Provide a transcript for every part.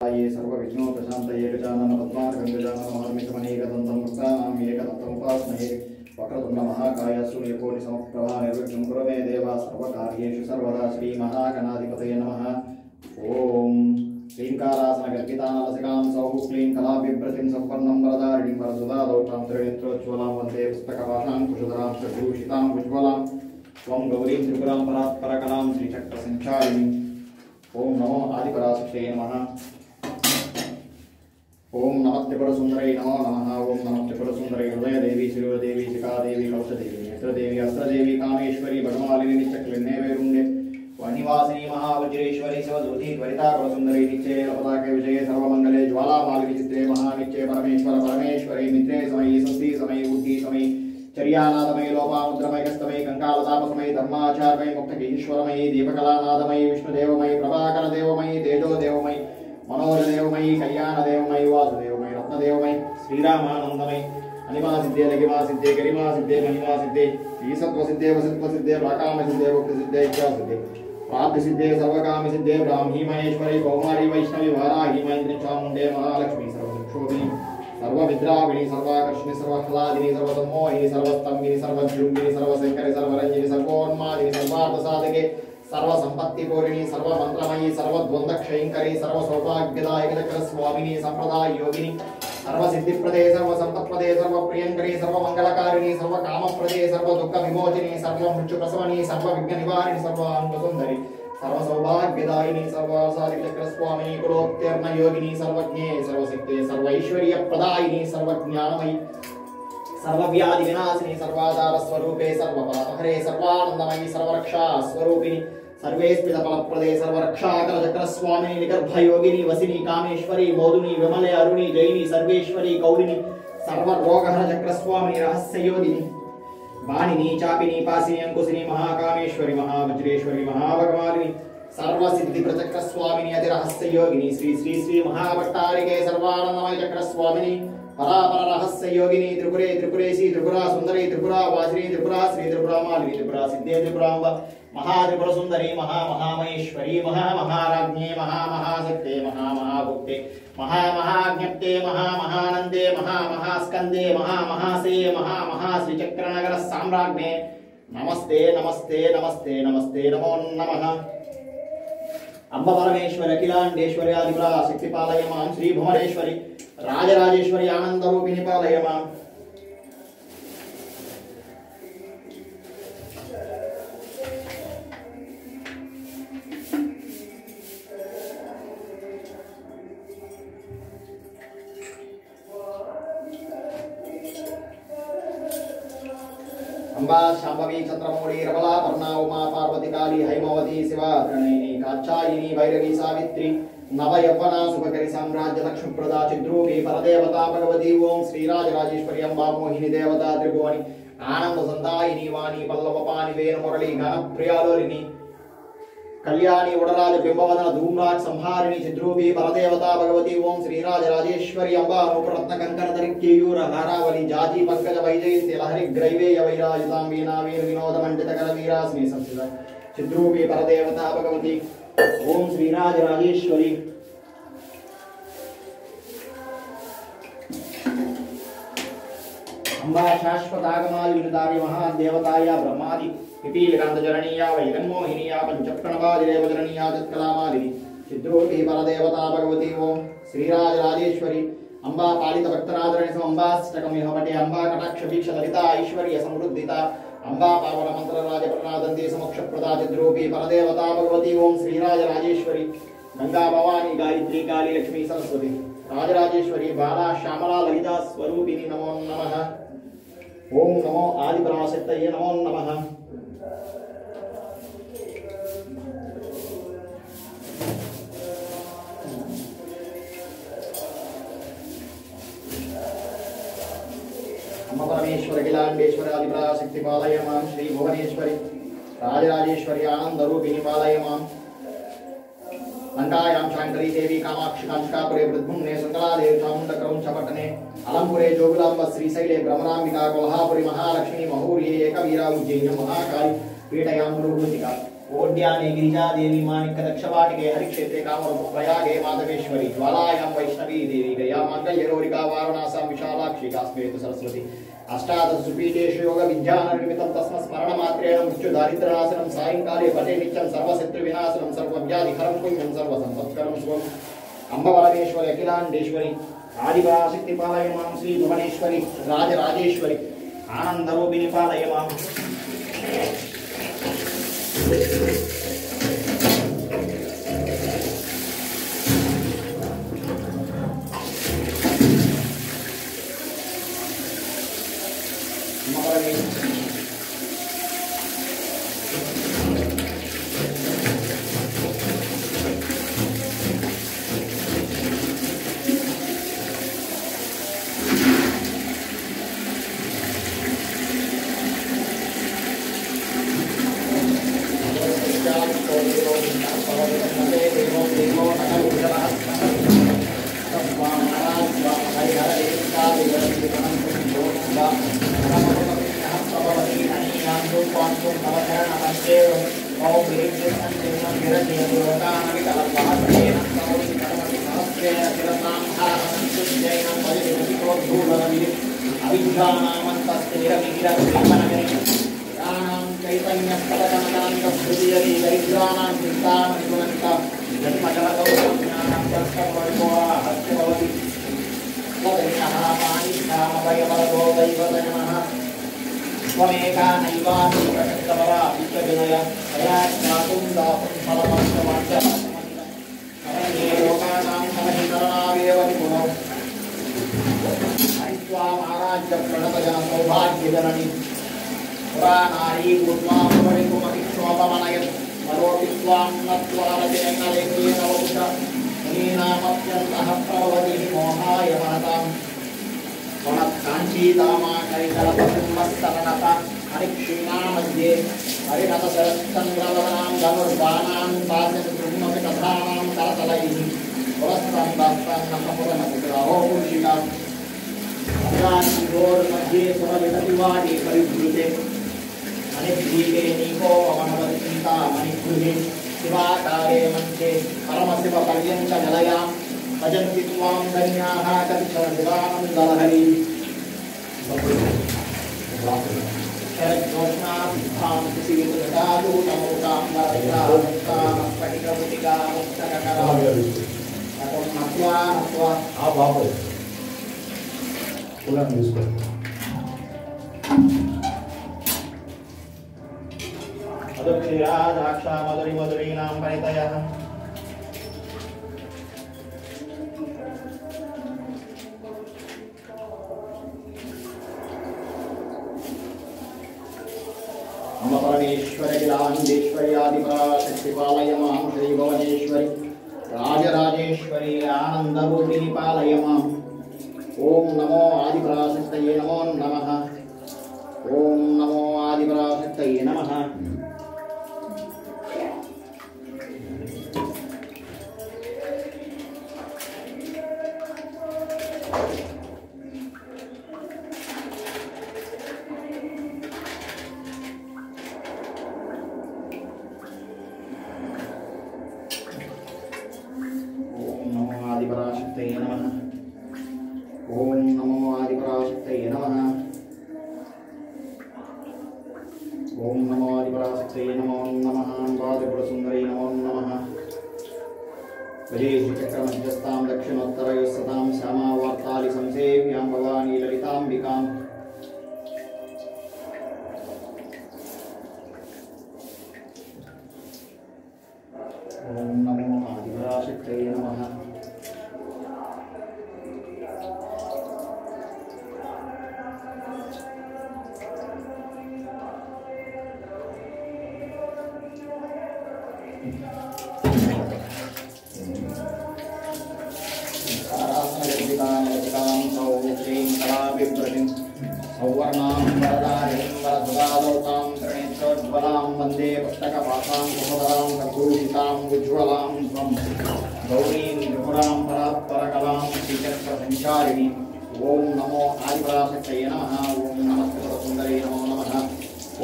ये सर्वविघ्नोपशान्तये गजानन पद्मार्कं गजानन महर्निशमनेकदन्तं भक्तानां एकदन्तमुपास्महे वक्रतुण्डमहाकाय सूर्यकोटिसमप्रभा निर्विघ्नं कुरु मे देवा सर्वकार्येषु सर्वदा श्रीमहागणाधिपतये नमः। ॐ श्रींकारासनगर्भितानलसिकां सौः क्लीं कलाबिभ्रतिं सम्पन्नं वरदारिणीं वरसुधादौतां त्रिनेत्रोज्ज्वलां वन्दे पुस्तकपाशां कुशधरां चक्षुषितां उज्ज्वलां त्वं गौरीं त्रिपुरां परात्परकलां श्रीचक्रसञ्चारिणीम्। ओम नमो आदिपराशक्तये नमः। ओम नमः त्रिपुरसुन्दरै नमो नमः। ओम नमः त्रिपुरसुन्दरै हृदयदेवी शिरोदेवी शिखादेवी कवचदेवी नेत्रदेवी अस्त्रदेवी कामेश्वरी बडमालिनी नित्यक्लिन्ने वैरुण्ये वनिवासिनी महावज्रेश्वरी शिवदूती त्वरिता कुलसुन्दरी नित्ये लपताके विजये सर्वमङ्गले ज्वालामालिनी चित्रे महानित्ये परमेश्वर परमेश्वरी मित्रे समयी स्वस्ति समयी बुद्धि समयी चर्यानादमयी लोपामुद्रमयी कस्तमयी कंकालतापसमयी धर्माचारमयी मुक्तकेश्वरमयी दीपकलानादमयी विष्णुदेवमयी प्रभाकरदेवमयी तेजोदेवमयी मनोजदेवमयी कल्याणदेवमयी वासुदेवमयी रत्नदेवमयी श्रीरामानंदमयी अनिमासिद्धे लघिमासिद्धे गरिमासिद्धे महिमासिद्धे ईसत्वसिद्धे वसत्वसिद्धे प्राकामसिद्धे भक्तिसिद्धे इच्छासिद्धे प्राप्तिसिद्धे सर्वकामसिद्धे ब्राह्मी महेश्वरी कौमारी वैष्णवी वाराही महेन्द्री चामुण्डे महालक्ष्मी सर्वक्षोभिनी सर्वविद्राविणी सर्वाकर्षिणी सर्वह्लादिनी सर्वसम्मोहिनी सर्वस्तंभिनी सर्वजृंभिनी सर्वशंकरी सर्वरंजिनी सर्वोन्मादिनी सर्वार्थसाधके सर्वसंपत्तिपूरिणी सर्वमंत्रमयी सर्वद्वन्द्वक्षयंकरी सर्वसौभाग्यदायक चक्रस्वामिनी संप्रदाय योगिनी सर्वसिद्धिप्रदे सर्वसंपत्प्रदे सर्वप्रियंकरी सर्वमंगलकारिणी सर्वकामप्रदे सर्वदुःखविमोचिनी सर्वमृत्युप्रसवनी सर्वविघ्ननिवारिणी सर्वाङ्गसुन्दरी सर्वसौभाग्यदायिनी सर्वसाधिक चक्रस्वामिनी कुलोत्तीर्ण योगिनी सर्वज्ञे सर्वसिद्धे सर्वैश्वर्यप्रदायिनी सर्वज्ञानमयी सर्वव्याधि विनाशिनी सर्वाधार स्वरूपे सर्वपापहरे सर्वानंदमयी सर्वरक्षा स्वरूपिणी सर्वेस्मित फलप्रदे सर्वरक्षाकर चक्रस्वामिनी निगर्भ योगिनी वसिनी कामेश्वरी मोदुनी विमले अरुणी जैनी सर्वेश्वरी कौलिनी सर्वरोगहर चक्रस्वामिनी रहस्ययोगिनी वाणिनी चापिनी पासिनी अंकुशिनी महाकामेश्वरी महावज्रेश्वरी महाभगवालिनी सर्वसिद्धि प्रचक्रस्वामिनी अतिरहस्ययोगिनी श्री श्री श्री महाभट्टारिके सर्वानंदमय चक्रस्वामिनी परापर रहस्य योगिनी त्रिपुरे त्रिपुरेशी त्रिपुरा सुंदरी त्रिपुरा वासिनी त्रिपुरा श्री त्रिपुरा मालिनी त्रिपुरा सिद्धे त्रिपुरांब महात्रिपुर सुंदरी महामहामहेश्वरी महामहाराज्ञे महामहाशक्ते महामहाभुक्ते महामहाज्ञप्ते महामहानंदे महामहास्कंदे महामहासे महामहाश्रीचक्रनगर साम्राज्ञे नमस्ते नमस्ते नमस्ते नमस्ते नमो नमः। अंब परमेश्वर अखिलांडेश्वरी आदिपुरा शक्तिपालय मां श्री भुवनेश्वरी राजराजेश्वरी आनंद रूपिणी पालय मां। अंबा शांभवी चंद्रमौली रबला पर्णा उमा पार्वती काली हैमवती शिवा त्रिनयनी कात्यायनी भैरवी सावित्री नव यौवना शुभकरी साम्राज्य लक्ष्मी प्रदा चिद्रूपी परदेवता भगवती ओम श्रीराजराजेश्वरी अंबा मोहिनी देवता त्रिभुवनी आनंद संदायिनी वाणी पल्लवपाणि वेणु मुरली गान प्रियालोलिनी कल्याणी उडराज बिंबवदन धूम्राज संहारिणी चिद्रूपी परदेवता भगवती ओम श्रीराजराजेश्वरी अंबा रूपरत्न कंकणधरी केयूर हारावली जाजी पंकज वैजयंती लहरी ग्रैवेय वैराजितां वीणा वीर विनोद मंडित कर वीरास्मि संस्थिता चिद्रूपी परदेवता भगवती ओम श्रीराजराजेश्वरी अंबा शाश्वतागमालिदारी महादेवताया ब्रह्मादि पिपीलिकांतजरणीया वैगन्मोहिनीया पंचप्रणवादिदेवजरणीया तत्कलामालिनी चिद्रूपी परदेवता भगवती ओम श्रीराजराजेश्वरी अंबा पालित भक्तराजरणि अंबाष्टकमिह पटे अंबा कटाक्ष वीक्ष ललिता ऐश्वर्य समृद्धिता अंबा पावन मंत्र राज प्रणादंती समक्ष प्रदा चिद्रूपी परदेवता भगवती ओम श्रीराजराजेश्वरी गंगा भवानी गायत्री काली लक्ष्मी सरस्वती राजराजेश्वरी बाला श्यामला ललिता स्वरूपिणी नमो नमः। ओम नमो आदिपराशक्तये नमो नमः। अम्ब परमेश्वर अखिलांडेश्वर आदिपराशक्ति पालय मां श्री भुवनेश्वरी राजराजेश्वरी आनंद रूपिणी पालय मां। लंकायां शांकरी देवी कामाक्षी कांचकापुरे वृद्भुम्ने सुंदरादेवी चामुंडक्रौंचपट्टने अलंपुरे जोगुलांब श्रीशैले भ्रमरांबिका कोल्हापुरी महालक्ष्मी महुर्ये एकवीरा उज्जयिनी महाकाली पीठयां गुरुभूतिका ओड्याने गिरिजादेवी माणिक्यदक्षवाटिके हरिक्षेत्रे कामरूप प्रयागे माधवेश्वरी ज्वालायां वैष्णवी देवी गया मार्गयरोरिका वाराणस्यां विशालाक्षी काश्मीर सरस्वती अष्टादश सुपीठेषु योग विद्यानर्मितं तस्म स्मरणमात्रेण मृत्युदारिद्र्यनाशनं सायंकाले पठे नित्यं सर्वशत्रुविनाशनं सर्वव्याधिहरं पुण्यं सर्वसम्पत्करं शुभम् अम्ब परमेश्वरी अखिलांडेश्वरी आदिपराशक्ति पालय मां श्री भुवनेश्वरी राजराजेश्वरी आनंदरूपिणी पालय मां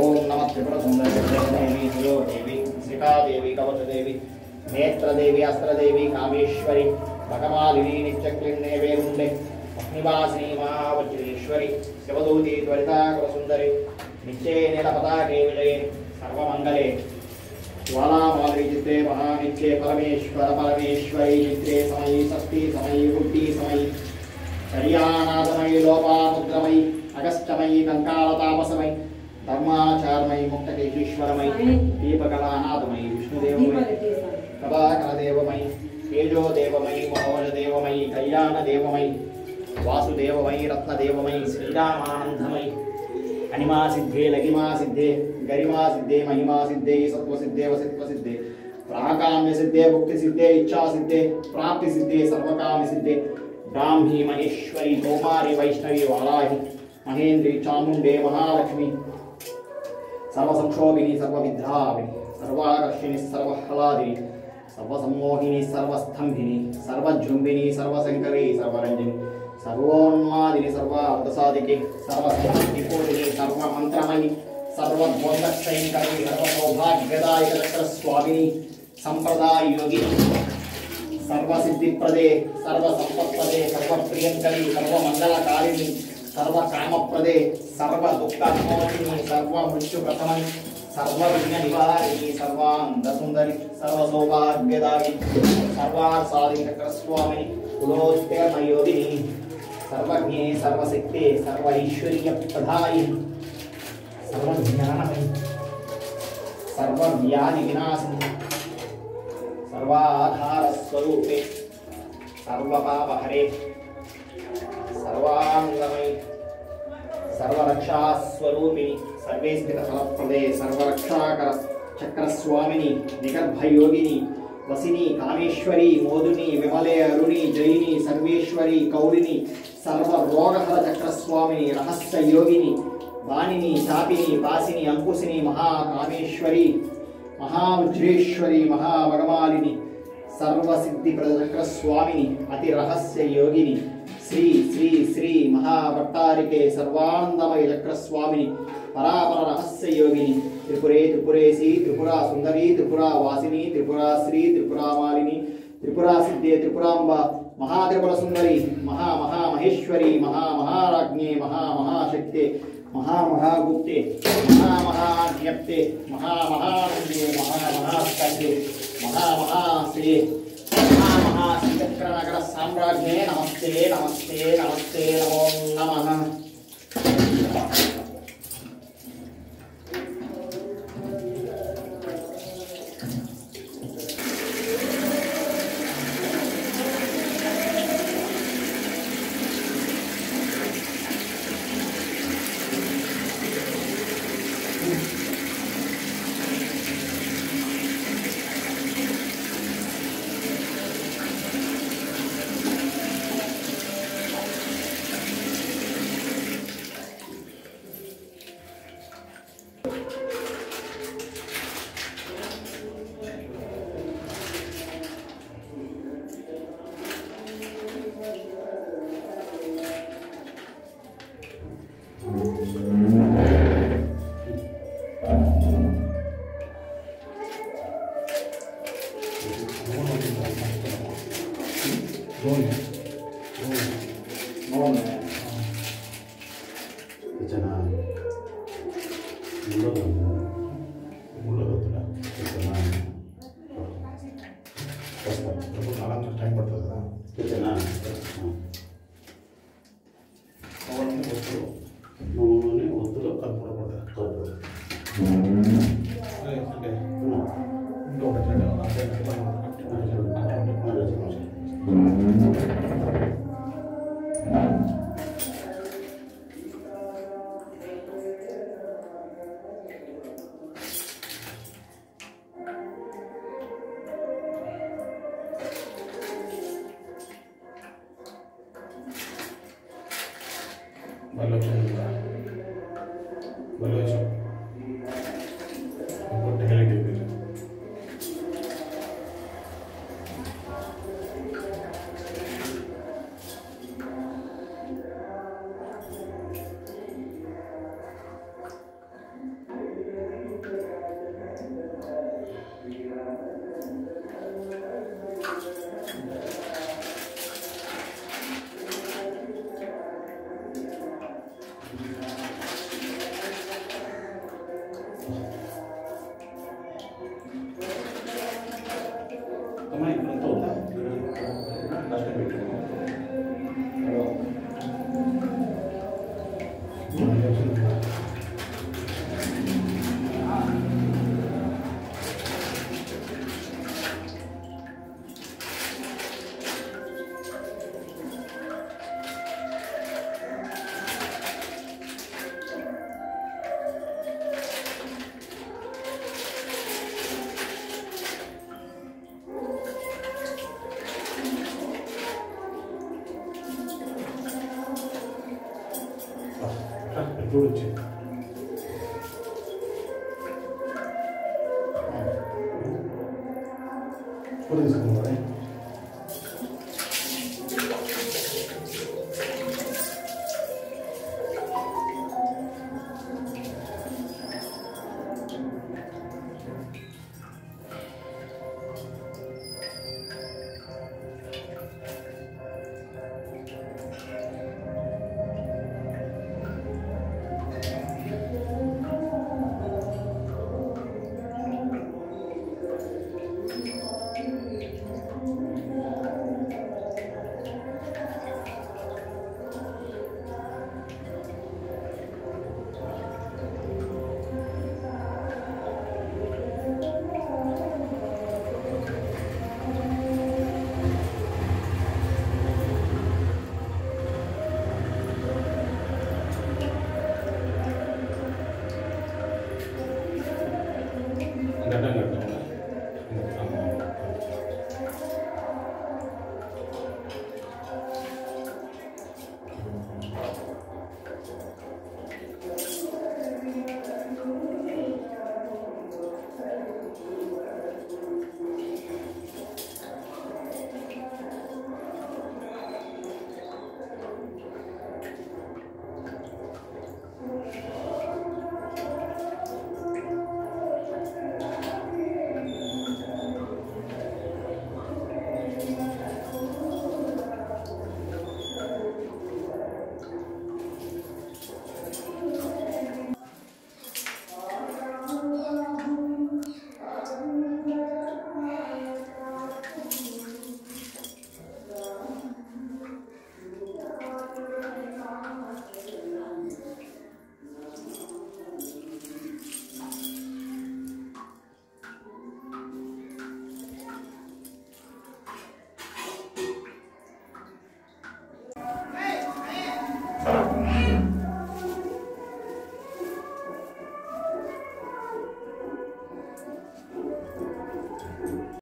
ओम नमः त्रिपुरसुंदरी देवी श्रीकादेवी कवचदेवी नेत्रदेवी अस्त्रदेवी कामेश्वरी भगमालिनी नित्यक्लिन्ने वेरुण्डे अग्निवासिनी महावज्रेश्वरी शिवदूती त्वरिताकुलसुन्दरी नित्ये नीलपताके विजये सर्वमङ्गले ज्वालामाधुरी चित्रे महानित्ये परमेश्वर परमेश्वरी चित्रे समयी षष्ठी समयी बुद्धि समयी शर्यानादमयी लोपामुद्रमयी अगस्त्यमयी कंकालतापसमयी धर्माचारमयी मुक्तकेशीश्वरमयी दीपकलानादमयी विष्णुदेवमयी प्रभाकरदेवमयी तेजोदेवमयी मनोजदेवमयी कल्याणदेवमयी वासुदेवमयी रत्नदेवमयी श्रीरामानंदमयी अनिमा सिद्धे लगिमा सिद्धे गरिमा सिद्धे महिमा सिद्धे सत्व सिद्धे वसित्व सिद्धे प्राकाम्य सिद्धे भुक्ति सिद्धे इच्छा सिद्धे प्राप्ति सिद्धे सर्वकाम सिद्धे ब्राह्मी महेश्वरी कौमारी वैष्णवी वालाही महेंद्री चामुंडे महालक्ष्मी सर्वसंक्षोभिनी सर्वविद्याभिनी सर्वाकर्षिणी सर्वह्लादिनी सर्वसम्मोहिनी सर्वस्थंभिनी सर्वजृंभिनी सर्वशंकरी सर्वरंजनी सर्वोन्मादिनी सर्वार्थसाधिके सर्वसंपूर्णिनी सर्वमंत्रमयी सर्वद्वंदक्षयंकरी सर्वसौभाग्यदायक चक्रस्वामिनी संप्रदाय योगिनी सर्वसिद्धिप्रदे सर्वसंपत्प्रदे सर्वप्रियंकरी सर्वमंगलकारिणी सर्वकामप्रदे सर्वदुःखमोहिनी सर्वमृत्युप्रथमनी सर्वविघ्ननिवारिणी सर्वांगसुंदरी सर्वसौभाग्यदायिनी सर्वार्थसाधिके चक्रस्वामिनी कुलोत्तमयोगिनी सर्वज्ञे सर्वशक्ते सर्वैश्वर्यप्रदायिनी सर्वज्ञानमयी सर्वव्याधिविनाशिनी सर्वाधारस्वरूपे सर्वपापहरे सर्वांगमयी सर्वरक्षास्वरूपिणी सर्वेस्थितफलप्रदे सर्वरक्षाकर चक्रस्वामिनी निगर्भयोगिनी वसिनी कामेश्वरी मोदिनी विमले अरुणी जयिनी सर्वेश्वरी कौलिनी सर्वरोगहर चक्रस्वामिनी रहस्ययोगिनी वाणिनी चापिनी पासिनी अंकुशिनी महाकामेश्वरी महावज्रेश्वरी महाभगमालिनी सर्वसिद्धिप्रदचक्रस्वामिनी अतिरहस्ययोगिनी श्री श्री श्री महाभट्टारिके सर्वानंदमय चक्रस्वामिनी परापर रहस्ययोगिनी त्रिपुरे त्रिपुरेशी त्रिपुरा सुंदरी त्रिपुरा वासिनी त्रिपुरा श्री त्रिपुरा मालिनी त्रिपुरा सिद्धे त्रिपुरांबा महात्रिपुर सुंदरी महा महामहेश्वरी महामहाराज्ञे महामहाशक्ते महामहागुप्ते महामहाज्ञप्ते महामहानंदे महामहास्कंदे महामहाश्री महामहाश्रीचक्रनगर साम्राज्ञे नमस्ते नमस्ते नमस्ते नमो नमः। చూడొచ్చు.